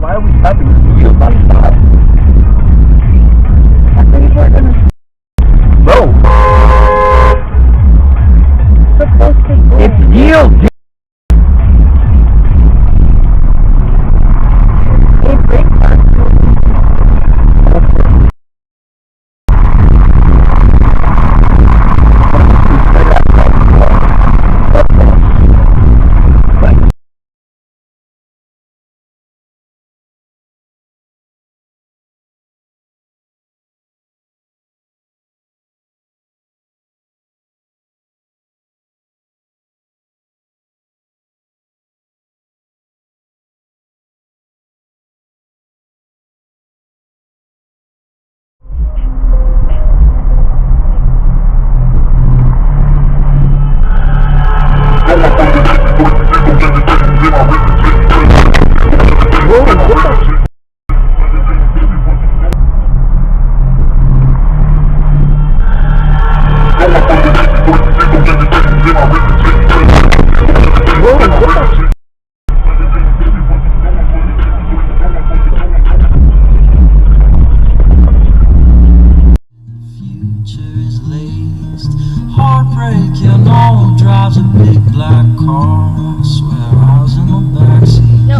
Why are we stopping? You about to stop? I think we're gonna... Bro! Supposed to go. It's yield, dude! Hey, break that. Heartbreak, you know, drives a big black car. I swear I was in the backseat. No.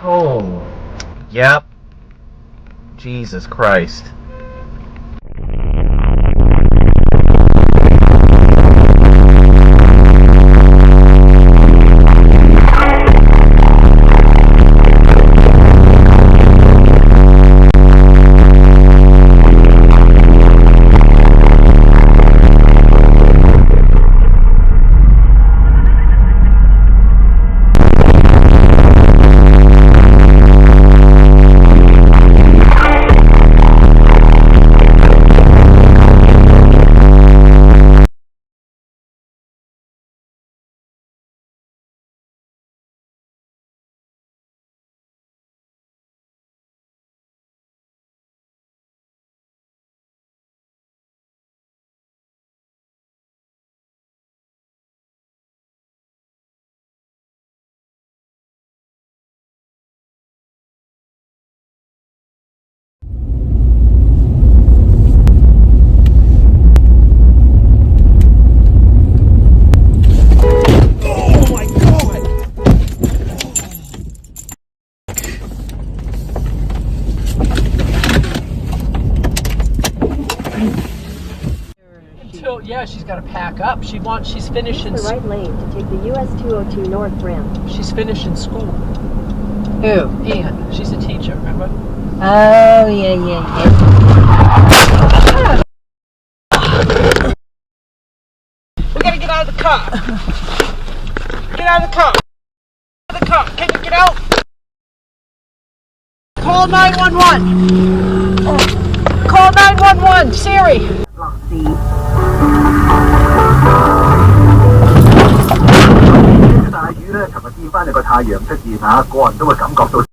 Oh, yep. Jesus Christ. Yeah, she's got to pack up. She's finishing. Use the right lane to take the US 202 North ramp. She's finishing school. Who? Anne, she's a teacher, remember? Oh, yeah. We gotta get out of the car. Get out of the car. Get out of the car. Can you get out? Call 911. Call 911. Siri. 大雨咧，琴日見翻你個太陽出現嚇，個人都會感覺到。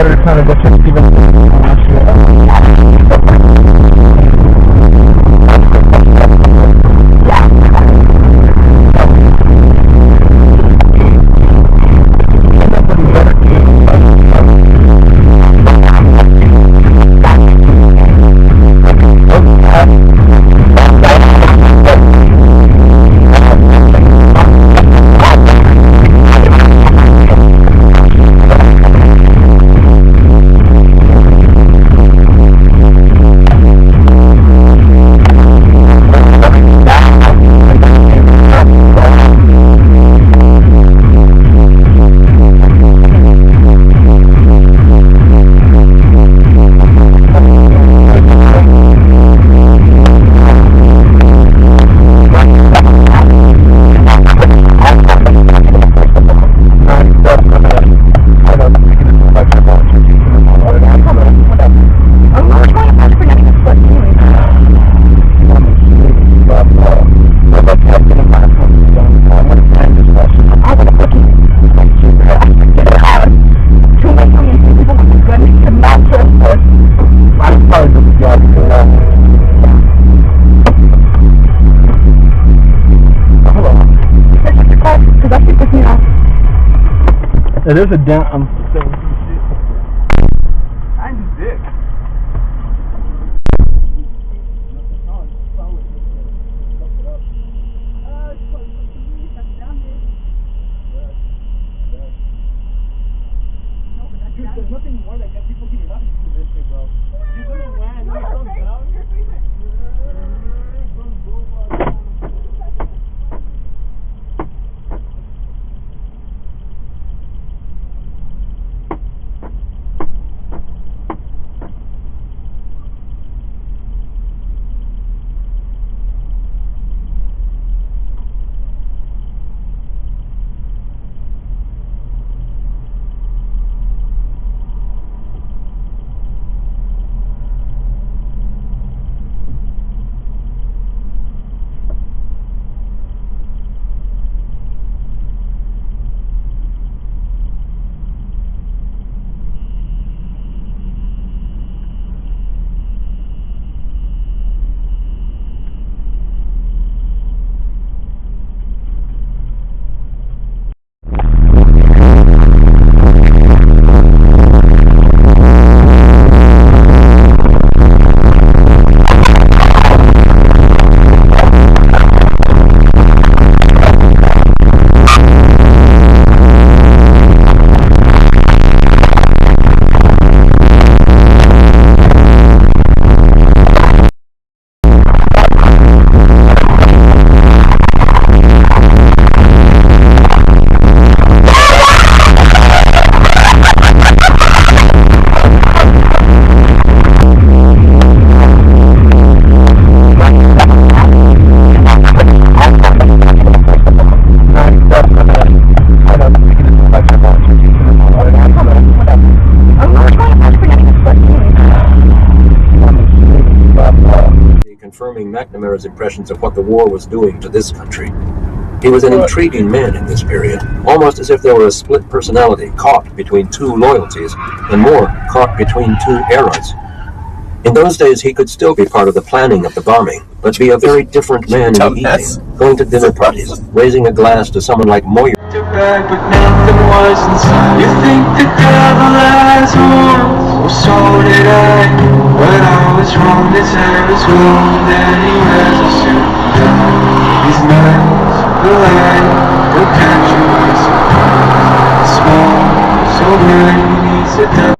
better to kind of go check Steven. There's a down. I'm selling some shit. I just did. Dude, there's nothing more that gets people getting up to this shit, bro. You don't know when it comes down. Confirming McNamara's impressions of what the war was doing to this country. He was an intriguing man in this period, almost as if there were a split personality caught between two loyalties, and more, caught between two eras. In those days, he could still be part of the planning of the bombing, but be a very different man in the evening, going to dinner parties, raising a glass to someone like Moyer. To brag, but nothing was inside. You think the devil has horns? Well, so did I. But I was wrong. His hair is gold and he wears a suit and tie. He's nice, the light, the country is small, so bright. He's a devil.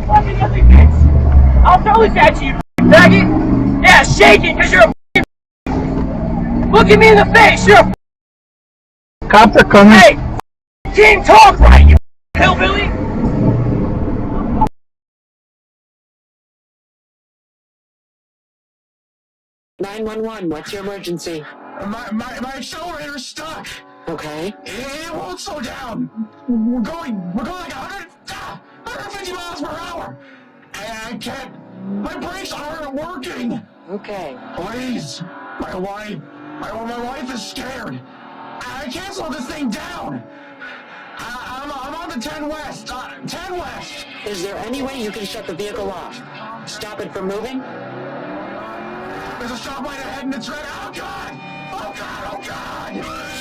fucking ugly bitch! I'll throw this at you, faggot! Yeah, shaking because you're a look at me in the face, you're a Cops are coming. hey! Team talk right, you hillbilly! 911, what's your emergency? My accelerator's stuck. Okay. It won't slow down. We're going like 150 miles per hour. And I can't, my brakes aren't working. Okay. Please, my wife is scared. I can't slow this thing down. I'm on the 10 West, 10 West. Is there any way you can shut the vehicle off? Stop it from moving? There's a stoplight ahead and it's red. Oh God! Oh God! Oh God!